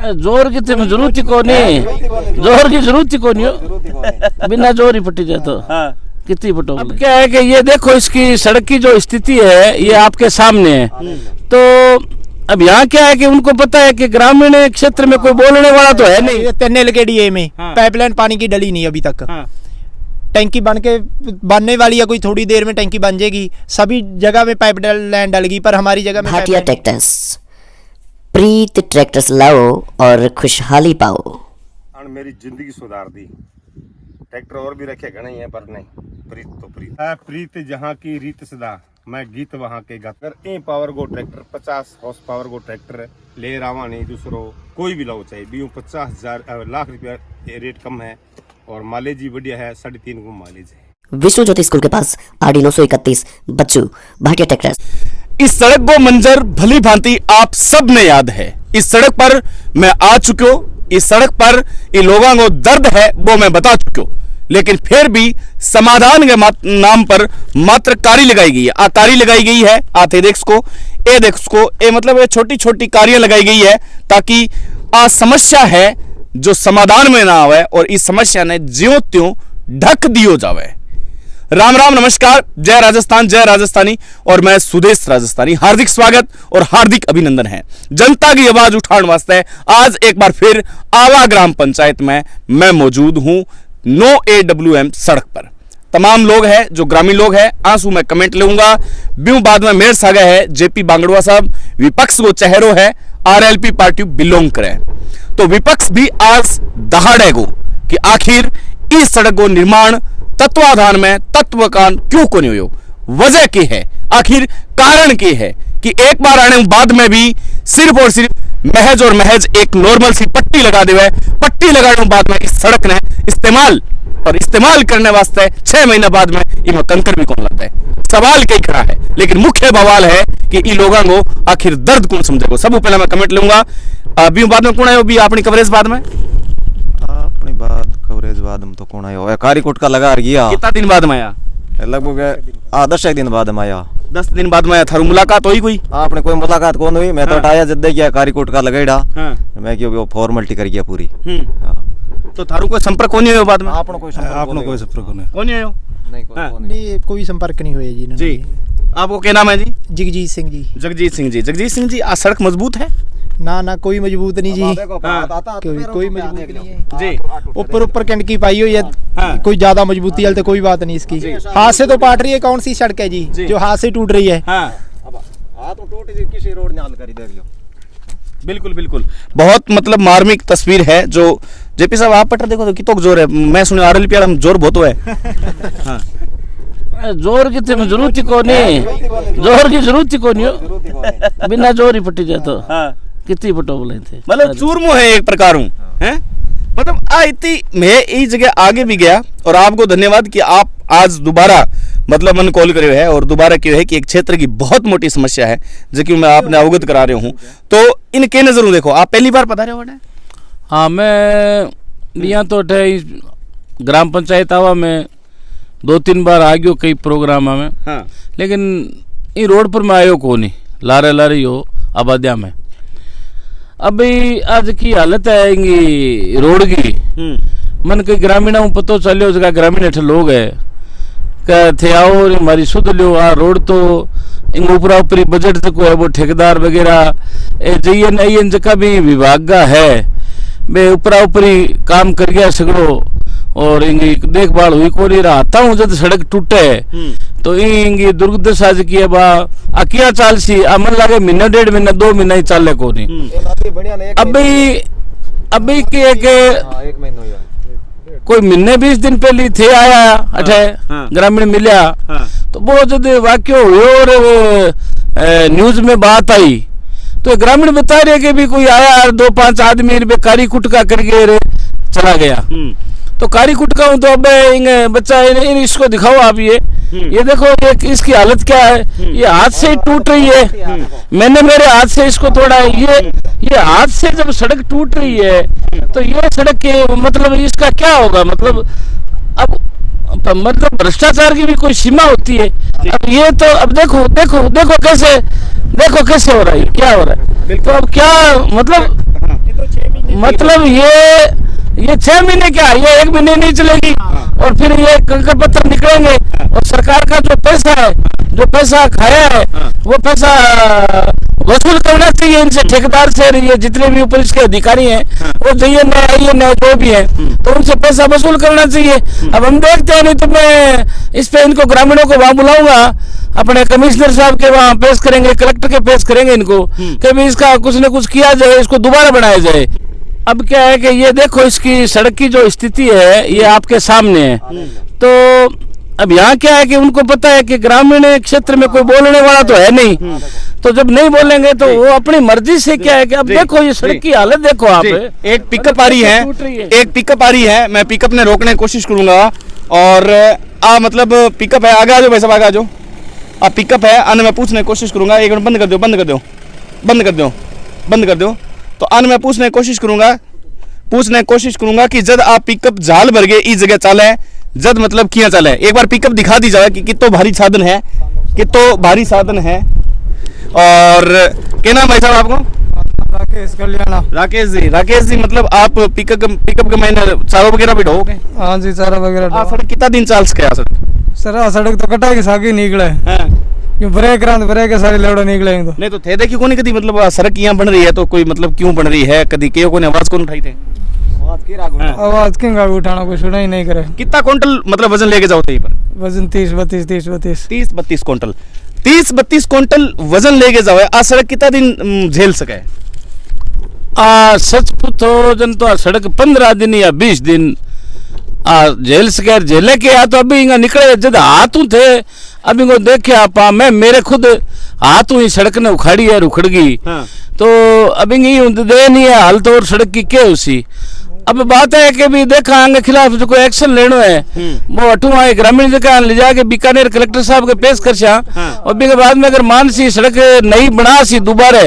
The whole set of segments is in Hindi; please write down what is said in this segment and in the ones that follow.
जोर की तो जरूरत ही को नहीं, जोर की जरूरत ही को नहीं, बिना जोर ही पट्टी जाए तो कितनी पटो। अब क्या है कि ये देखो इसकी सड़क की जो स्थिति है ये आपके सामने है। तो अब यहाँ क्या है कि उनको पता है कि ग्रामीण क्षेत्र में कोई बोलने वाला तो है नहीं। तेने लगेडी में पाइपलाइन पानी की डली नहीं अभी तक। टैंकी बनने वाली है, कोई थोड़ी देर में टैंकी बन जाएगी। सभी जगह में पाइपलाइन डल गई, पर हमारी जगह में भाटिया ट्रैक्टर्स, प्रीत ट्रैक्टर्स लाओ और खुशहाली पाओ। मेरी जिंदगी सुधार दी। ट्रैक्टर और भी रखे घने हैं पर नहीं, प्रीत तो प्रीत है। प्रीत जहाँ की रीत सदा, मैं गीत वहाँ के गाकर। ए पावर गो ट्रैक्टर 50 हॉर्स पावर गो ट्रैक्टर ले रावा नहीं दूसरो कोई भी लो चाहिए। बीयू 50,000 लाख रुपया रेट कम है और माइलेज भी बढ़िया है, 3.5 गुना माइलेज है। विष्णु ज्योति स्कूल के पास आरडी 931 बच्चू, भाटिया ट्रैक्टर्स। इस सड़क को मंजर भली भांति आप सब ने याद है। इस सड़क पर मैं आ चुक्यो, इस सड़क पर ये लोगों को दर्द है वो मैं बता चुक्यो, लेकिन फिर भी समाधान के नाम पर मात्र कारी लगाई गई है। कारी लगाई गई है, आते देख को ए देख को ए, मतलब ये छोटी छोटी कारियां लगाई गई है ताकि आ समस्या है जो समाधान में ना आवे और इस समस्या ने ज्यों त्यों ढक दियो जावे। राम राम नमस्कार, जय राजस्थान, जय राजस्थानी और मैं सुदेश राजस्थानी। हार्दिक स्वागत और हार्दिक अभिनंदन है। जनता की आवाज उठाने वास्ते आज एक बार फिर आवा ग्राम पंचायत में मैं मौजूद हूं। नो AWM सड़क पर तमाम लोग हैं जो ग्रामीण लोग हैं। आंसू में कमेंट लूंगा ब्यू बाद में मेरे सागे है JP बांगड़ुआ साहब, विपक्ष को चेहरो है, RLP पार्टी बिलोंग करे। तो विपक्ष भी आज दहाड़ेगो कि आखिर इस सड़क को निर्माण तत्वाधान में तत्वकान क्यों को नहीं हो, वजह की है, आखिर कारण की है कि एक बार आने बाद में भी सिर्फ और सिर्फ महज और महज एक नॉर्मल सी पट्टी लगा दे। पट्टी लगाने बाद में इस सड़क ने इस्तेमाल करने वास्ते 6 महीने बाद में इनमें कंकर भी कौन लगता है। सवाल कई खड़ा है, लेकिन मुख्य बवाल है कि इन लोगों को आखिर दर्द कौन समझेगा। सब पहले मैं कमेंट लूंगा अभी बाद में कौन आयो भी अपनी कवरेज बाद में अपनी बात कवरेज बाद में तो कौन आयो कारीकोट का लगा गया। कितना दिन बाद में आया? लगभग 10 दिन बाद में आया। 10 दिन बाद में आया। थारू मुलाकात हुई कोई? आपने कोई मुलाकात कौन हुई? मैं तो हटाया जब गया कारीकोट का लगाईड़ा। मैं क्यों फॉर्मेलिटी कर गया पूरी। तो थारू कोई संपर्क कौन नहीं हुआ बाद में? आपने कोई संपर्क कौन नहीं आयो? नहीं, कोई संपर्क नहीं हुआ जी। जी आपको क्या नाम है जी? जगजीत सिंह जी। जगजीत सिंह जी। जगजीत सिंह जी, आ सड़क मजबूत है? ना कोई मजबूत नहीं जी। कोई मजबूत नहीं है जी। ऊपर कंडकी पाई हुई है। कोई ज्यादा मजबूती वाली तो कोई बात नहीं इसकी। हाथ से तो पाट रही है। कौन सी सड़क है जी जो हाथ से टूट रही है? बिल्कुल बिल्कुल, बहुत मतलब मार्मिक तस्वीर है। जो JP साहब आप पटर देखो तो कितना जोर है। मैं सुने RLP वाला जोर बहुत है। जोर की तो जरूरत ही को नहीं, जोर की जरूरत ही को नहीं, बिना जोर ही पट्टी जाए तो कितनी पटो बोले थे। मतलब चूरमो है एक प्रकार हूँ है। मतलब इतनी मैं इस जगह आगे भी गया और आपको धन्यवाद कि आप आज दोबारा मतलब मन कॉल करे है और दोबारा क्यों है कि एक क्षेत्र की बहुत मोटी समस्या है जो कि मैं आपने अवगत करा रहे हूँ। तो इनके नजरों देखो, आप पहली बार पधारे हो? हाँ, मैं यहाँ तो ग्राम पंचायत आवा में 2-3 बार आ गयो कई प्रोग्राम में। हाँ। लेकिन ये रोड पर मैं आयो को नहीं, लारे हो आबादिया में। अभी आज की हालत है इंगी रोड की, मन के ग्रामीणों पतो चलियो जगह ग्रामीण अठ लोग है थे आओ हमारी सुध लियो। आ रोड तो इंग ऊपरा ऊपरी बजट तक है वो ठेकेदार वगैरह जन जगह भी विभाग का है बे ऊपरा ऊपरी काम कर गया सगड़ो और इंगी देखभाल हुई को नहीं रहा हूँ। जब सड़क टूटे तो इंगी दुर्गदशा की है बा अकिया चाल सी मन लगे महीना 1.5 महीना 2 महीना ही चाले को नहीं। अभी के कोई महीने 20 दिन पहले थे आया अठे ग्रामीण मिलिया तो वो जब वाक्य हुए और न्यूज में बात आई तो ग्रामीण बता रहे कि भी कोई आया 2-5 आदमी कारी कुटका करके चला गया। तो कारी कुटका हूँ तो अब बच्चा इसको दिखाओ आप ये देखो ये इसकी हालत क्या है। ये हाथ से टूट रही है। मैंने मेरे हाथ से इसको तोड़ा है। ये हाथ से जब सड़क टूट रही है तो ये सड़क के मतलब इसका क्या होगा? मतलब अब मतलब भ्रष्टाचार की भी कोई सीमा होती है। अब ये तो अब देखो कैसे हो रहा है, क्या हो रहा है। तो अब क्या मतलब मतलब ये 6 महीने क्या, ये 1 महीने नहीं चलेगी और फिर ये कंकड़ पत्थर निकलेंगे और सरकार का जो पैसा है, जो पैसा खाया है, वो पैसा वसूल करना चाहिए इनसे, ठेकेदार से। ये जितने भी ऊपर इसके अधिकारी हैं, वो चाहिए नए जो भी है, तो उनसे पैसा वसूल करना चाहिए। अब हम देखते हैं, नहीं तो मैं इस पे इनको ग्रामीणों को वहां बुलाऊंगा, अपने कमिश्नर साहब के वहां पेश करेंगे, कलेक्टर के पेश करेंगे इनको कि भी इसका कुछ न कुछ किया जाए, इसको दोबारा बनाया जाए। अब क्या है कि ये देखो, इसकी सड़क की जो स्थिति है ये आपके सामने है। तो अब यहाँ क्या है कि उनको पता है कि ग्रामीण क्षेत्र में कोई बोलने वाला तो है नहीं, तो जब नहीं बोलेंगे तो वो अपनी मर्जी से क्या है कि अब देखो ये सड़क की हालत देखो आप। एक पिकअप आ रही है, एक पिकअप आ रही है, मैं पिकअप ने रोकने की कोशिश करूंगा और मतलब पिकअप है, आगे आ जाओ भाई साहब, आगे आ जाओ। आप पिकअप है, अन्य मैं पूछने की कोशिश करूंगा। एक मिनट, बंद कर दो, बंद कर दो, बंद कर दो, बंद कर दो। तो अन्य मैं पूछने की कोशिश करूंगा कि जब आप पिकअप झाल भर गए इस जगह चाले, जब मतलब किया चाले, एक बार पिकअप दिखा दी जाए कि कितो भारी साधन है, कितो भारी साधन है। और क्या नाम भाई साहब आपको? राकेश कल्याणा। राकेश जी मतलब आप पिकअप के महीने चारा वगैरह भी ढोगे? हाँ जी, चारा वगैरह। सड़क कितना दिन चाल सके सर? सड़क तो कटा के सागे निकले ब्रेक के सारे लेवड़ा निकले तो नहीं तो थे देखी कोनी कदी मतलब सड़क यहाँ बन रही है तो कोई मतलब क्यों बन रही है, कदी के कोने आवाज कौन उठाई थे? आवाज क्यों गाड़ी उठाना, कोई सुना ही नहीं करे। कितना क्विंटल मतलब वजन लेके जाओ? वजन 30-32 क्विंटल, 30-32 क्विंटल वजन लेके जाओ। आ सड़क कितना दिन झेल सके? सच पूछो जन तो सड़क 15 दिन या 20 दिन झेल सके। झेले के या तो अभी इंगा निकले जब हाथों थे, अभी इनको देखे आप मैं मेरे खुद हाथों ही सड़क ने उखाड़ी है, उखड़ गई। तो अभी दे नहीं है हाल तो और सड़क की क्या उसी। अब बात है कि भी देखा आगे खिलाफ जो कोई एक्शन लेना है वो अटू आए ग्रामीण जगह ले जाके बीकानेर कलेक्टर साहब के पेश कर और भी के बाद में अगर मान सी सड़क नहीं बना सी दोबारा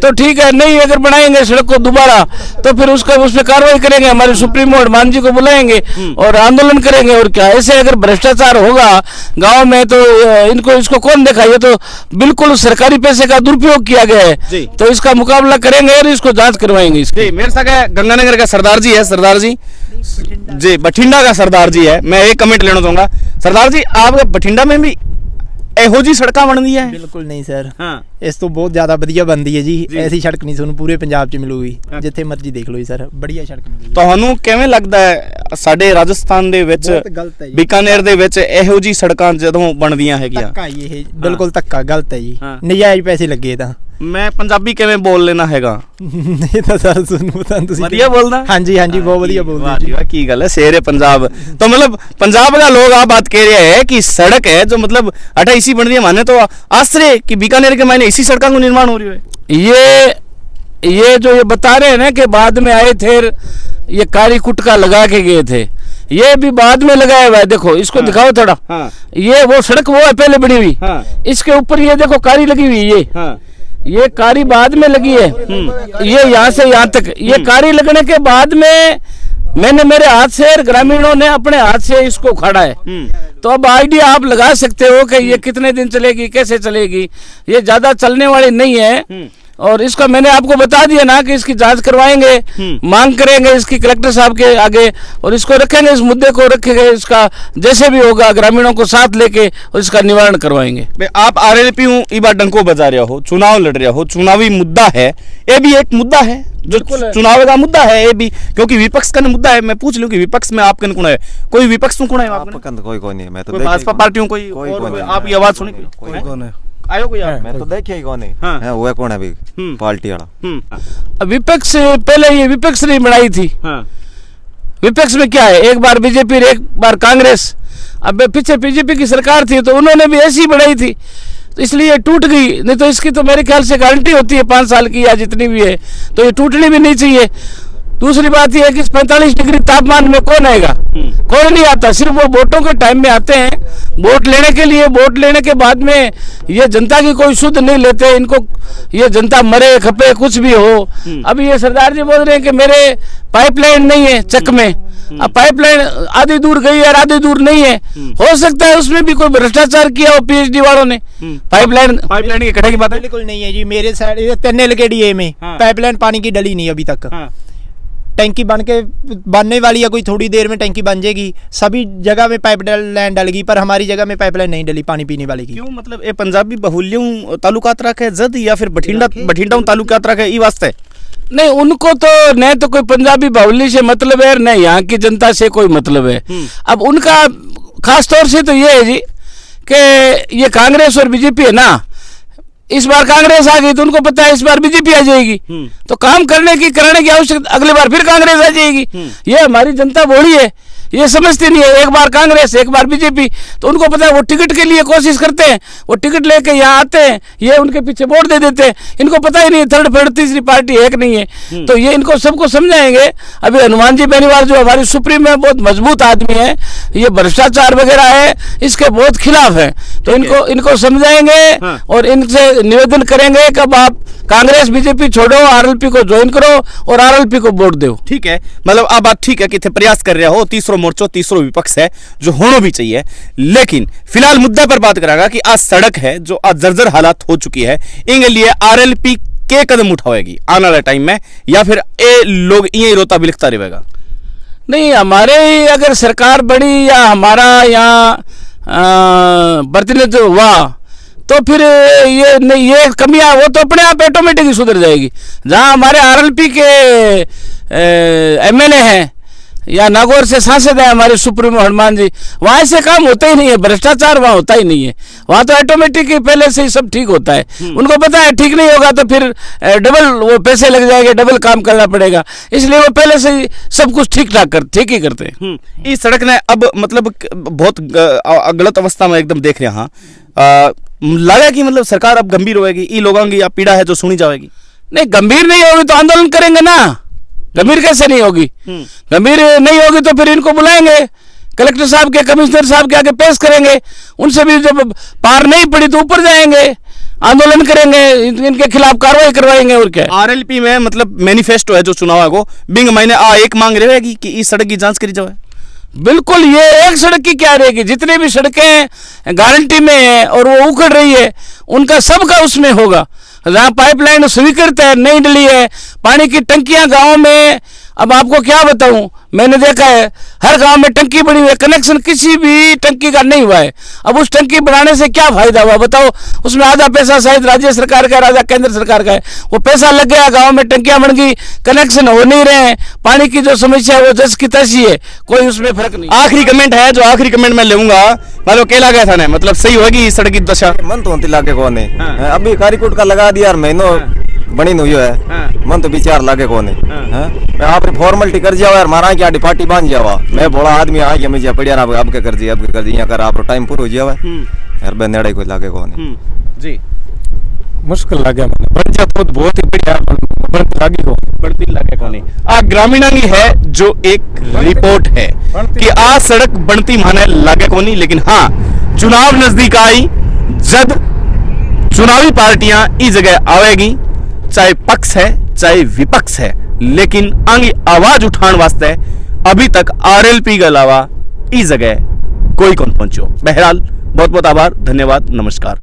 तो ठीक है, नहीं अगर बनाएंगे सड़क को दोबारा तो फिर उसका उस पर कार्रवाई करेंगे, हमारे सुप्रीमो हनुमान जी को बुलाएंगे और आंदोलन करेंगे। और क्या ऐसे अगर भ्रष्टाचार होगा गाँव में तो इनको इसको कौन देखा? ये तो बिल्कुल सरकारी पैसे का दुरुपयोग किया गया है, तो इसका मुकाबला करेंगे और इसको जांच करवाएंगे। मेरे साथ गंगानगर का सरदार जी है, सरदार जी जी बठिंडा का सरदार जी है। मैं एक कमेंट लेना चाहूंगा सरदार जी, आप बठिंडा में भी ਇਹੋ ਜੀ ਸੜਕਾਂ ਬਣਦੀਆਂ ਹੈ? ਬਿਲਕੁਲ ਨਹੀਂ ਸਰ, ਇਸ ਤੋਂ ਬਹੁਤ ਜ਼ਿਆਦਾ ਵਧੀਆ ਬਣਦੀ ਹੈ ਜੀ। ਐਸੀ ਸੜਕ ਨਹੀਂ ਤੁਹਾਨੂੰ ਪੂਰੇ ਪੰਜਾਬ 'ਚ ਮਿਲੂਗੀ, ਜਿੱਥੇ ਮਰਜ਼ੀ ਦੇਖ ਲਓ ਜੀ ਸਰ, ਬੜੀਆ ਸੜਕ ਮਿਲੂਗੀ। ਤੁਹਾਨੂੰ ਕਿਵੇਂ ਲੱਗਦਾ ਹੈ ਸਾਡੇ ਰਾਜਸਥਾਨ ਦੇ ਵਿੱਚ ਬੀਕਾਨੇਰ ਦੇ ਵਿੱਚ ਇਹੋ ਜੀ ਸੜਕਾਂ ਜਦੋਂ ਬਣਦੀਆਂ ਹੈਗੀਆਂ? ਧੱਕਾ ਜੀ ਇਹ, ਬਿਲਕੁਲ ਧੱਕਾ, ਗਲਤ ਹੈ ਜੀ, ਨਜਾਇਜ਼ ਪੈਸੇ ਲੱਗੇ ਤਾਂ। मैं पंजाबी किवें बोल लेना हैगा? ਇਹ ਤਾਂ ਸਰ ਤੁਹਾਨੂੰ ਪਤਾ ਤੁਸੀਂ ਵਧੀਆ बोलदा? ਹਾਂਜੀ ਹਾਂਜੀ बहुत ਵਧੀਆ बोलदा जी। वाह की गल है, शेर है पंजाब। तो मतलब पंजाब का लोग आप बात कह रहे हैं कि सड़क है जो मतलब 28 बन रही है, माने तो आश्चर्य कि बीकानेर के मायने इसी सड़कों को निर्माण हो रही है। ये जो ये बता रहे हैं ना कि बाद में आए थे ये कारी कुटका लगा के गए थे, ये भी बाद में लगाया हुआ है। देखो इसको दिखाओ थोड़ा। ये वो सड़क वो है पहले बनी हुई, इसके ऊपर ये देखो कारी लगी हुई, ये कारी बाद में लगी है। ये यहाँ से यहाँ तक ये कारी लगने के बाद में मैंने मेरे हाथ से ग्रामीणों ने अपने हाथ से इसको उखाड़ा है। तो अब आइडिया आप लगा सकते हो कि ये कितने दिन चलेगी, कैसे चलेगी। ये ज्यादा चलने वाली नहीं है और इसका मैंने आपको बता दिया ना कि इसकी जांच करवाएंगे, मांग करेंगे इसकी कलेक्टर साहब के आगे और इसको रखेंगे, इस मुद्दे को रखेंगे, इसका जैसे भी होगा ग्रामीणों को साथ लेके और इसका निवारण करवाएंगे। आप आरएलपी ई बार डंको बजा रहे हो, चुनाव लड़ रहे हो, चुनावी मुद्दा है, ये भी एक मुद्दा है जो चुनाव का मुद्दा है ये भी, क्योंकि विपक्ष का मुद्दा है। मैं पूछ लूं कि विपक्ष में आपका कौन है? कोई विपक्ष में कौन है? कोई नहीं, मैं तो भाजपा पार्टियों कोई आपकी आवाज सुनी? कोई कौन है? आयो कोई आप? मैं तो देखिए ही कौन है, वो कौन है अभी पार्टी वाला? विपक्ष पहले ये विपक्ष नहीं बनाई थी। विपक्ष में क्या है, एक बार बीजेपी एक बार कांग्रेस, अब पीछे बीजेपी की सरकार थी तो उन्होंने भी ऐसी बनाई थी तो इसलिए टूट गई। नहीं तो इसकी तो मेरे ख्याल से गारंटी होती है 5 साल की या जितनी भी है, तो ये टूटनी भी नहीं चाहिए। दूसरी बात यह है कि 45 डिग्री तापमान में कौन आएगा? कोई नहीं आता, सिर्फ वो वोटों के टाइम में आते हैं वोट लेने के लिए। वोट लेने के बाद में ये जनता की कोई सुध नहीं लेते, इनको ये जनता मरे खपे कुछ भी हो। अभी ये सरदार जी बोल रहे हैं कि मेरे पाइपलाइन नहीं है चक में, अब पाइपलाइन आधी दूर गई है और आधी दूर नहीं है, हो सकता है उसमें भी कोई भ्रष्टाचार किया हो पीएचडी वालों ने। पाइपलाइन की कटाई की बात बिल्कुल नहीं है जी, मेरे साइड 3 LKDA में पाइपलाइन पानी की डली नहीं अभी तक। टैंकी बनने वाली है, कोई थोड़ी देर में टैंकी बन जाएगी। सभी जगह में पाइपलाइन डलेगी, पर हमारी जगह में पाइपलाइन नहीं डली पानी पीने वाली की। क्यों मतलब ये पंजाबी बहुल्यों तालुकात रखे जद या फिर बठिंडा तालुकात रखे ई वास्ते? नहीं, उनको तो न तो कोई पंजाबी बाहुल्य से मतलब है, न यहाँ की जनता से कोई मतलब है। अब उनका खास तौर से तो ये है जी कि ये कांग्रेस और बीजेपी है ना, इस बार कांग्रेस आ गई तो उनको पता है इस बार बीजेपी आ जाएगी, तो काम कराने की आवश्यकता, अगली बार फिर कांग्रेस आ जाएगी। ये हमारी जनता भोली है, ये समझती नहीं है, एक बार कांग्रेस एक बार बीजेपी, तो उनको पता है वो टिकट के लिए कोशिश करते हैं, वो टिकट लेके यहाँ आते हैं, ये उनके पीछे वोट दे देते हैं। इनको पता ही नहीं थर्ड फोर्थ तीसरी पार्टी एक नहीं है, तो ये इनको सबको समझाएंगे। अभी हनुमान जी बेनीवाल जो हमारी सुप्रीम है, बहुत मजबूत आदमी है, ये भ्रष्टाचार वगैरह है इसके बहुत खिलाफ है, तो इनको समझाएंगे और इनसे निवेदन करेंगे कि अब आप कांग्रेस बीजेपी छोड़ो, आरएलपी को ज्वाइन करो और आरएलपी को वोट दो। ठीक है, मतलब आप बात ठीक है कि थे प्रयास कर रहे हो, तीसरो मोर्चो तीसरो विपक्ष है जो होना भी चाहिए, लेकिन फिलहाल मुद्दा पर बात करेगा कि आज सड़क है जो आज जर्जर हालात हो चुकी है, इनके लिए आरएलपी के कदम उठाएगी आने वाले टाइम में, या फिर ये लोग ये रोता बिलखता रहेगा? नहीं, हमारे अगर सरकार बड़ी या हमारा यहाँ प्रतिनिधित्व हुआ तो फिर ये कमियां वो तो अपने आप ऑटोमेटिक ही सुधर जाएगी। जहां हमारे आरएलपी के एमएलए हैं या नागौर से सांसद है हमारे सुप्रीमो हनुमान जी, वहाँ ऐसे काम होता ही नहीं है, भ्रष्टाचार वहाँ होता ही नहीं है, वहाँ तो ऑटोमेटिक ही पहले से ही सब ठीक होता है। उनको पता है ठीक नहीं होगा तो फिर डबल वो पैसे लग जाएंगे, डबल काम करना पड़ेगा, इसलिए वो पहले से ही सब कुछ ठीक ही करते हैं। इस सड़क ने अब मतलब बहुत गलत अवस्था में एकदम देख रहे हैं, लगा कि मतलब सरकार अब गंभीर होगी, ई लोगों की पीड़ा है जो सुनी जाएगी? नहीं, गंभीर नहीं होगी तो आंदोलन करेंगे ना, गंभीर कैसे नहीं होगी? गंभीर नहीं होगी तो फिर इनको बुलाएंगे, कलेक्टर साहब के, कमिश्नर साहब के आगे पेश करेंगे, उनसे भी जब पार नहीं पड़ी तो ऊपर जाएंगे, आंदोलन करेंगे, इनके खिलाफ कार्रवाई करवाएंगे। और क्या आरएलपी में मतलब मैनिफेस्टो है जो चुनाव को बिंग महीने एक मांग रहेगी कि इस सड़क की जांच करी जाए? बिल्कुल, ये एक सड़क की क्या रहेगी, जितनी भी सड़कें गारंटी में है और वो उखड़ रही है उनका सबका उसमें होगा। जहाँ पाइपलाइन स्वीकृत है, नहीं डली है, पानी की टंकियां गाँव में, अब आपको क्या बताऊं, मैंने देखा है हर गांव में टंकी बनी हुई है, कनेक्शन किसी भी टंकी का नहीं हुआ है। अब उस टंकी बनाने से क्या फायदा हुआ बताओ? उसमें आधा पैसा शायद राज्य सरकार का, आधा केंद्र सरकार का है, वो पैसा लग गया, गांव में टंकियां बन गई, कनेक्शन हो नहीं रहे, पानी की जो समस्या है वो जस की तैसी है, कोई उसमें फर्क नहीं। आखिरी कमेंट है जो आखिरी कमेंट मैं लूंगा, मतलब केला गया था ना, मतलब सही होगी इस सड़क की दशा? मन तो लागे कौन है, अभी कारीकोट का लगा दिया महीनों बनी हुई है, मन तो विचार लागे कौन है, आप फॉर्मेलिटी कर जाओ यार, मारा क्या डिपार्टी बांध जावा, मैं बड़ा आदमी आ गया मुझे पड़िया ना, अब क्या कर दिया, अब कर दिया कर, आप टाइम पूरा हो जावा यार, बंदेड़ा कोई लागे कौन है जी, मुश्किल लगे बच्चा तो बहुत ही बढ़िया बढ़ती लागे कौन है। ग्रामीणांगी है जो एक रिपोर्ट है कि आज सड़क बनती माने लागे कोनी, लेकिन हाँ चुनाव नजदीक आई जब चुनावी पार्टियां इस जगह आवेगी, चाहे पक्ष है चाहे विपक्ष है, लेकिन आगे आवाज उठाने वास्ते अभी तक आरएलपी के अलावा इस जगह कोई कौन पहुंचो। बहरहाल बहुत बहुत आभार, धन्यवाद, नमस्कार।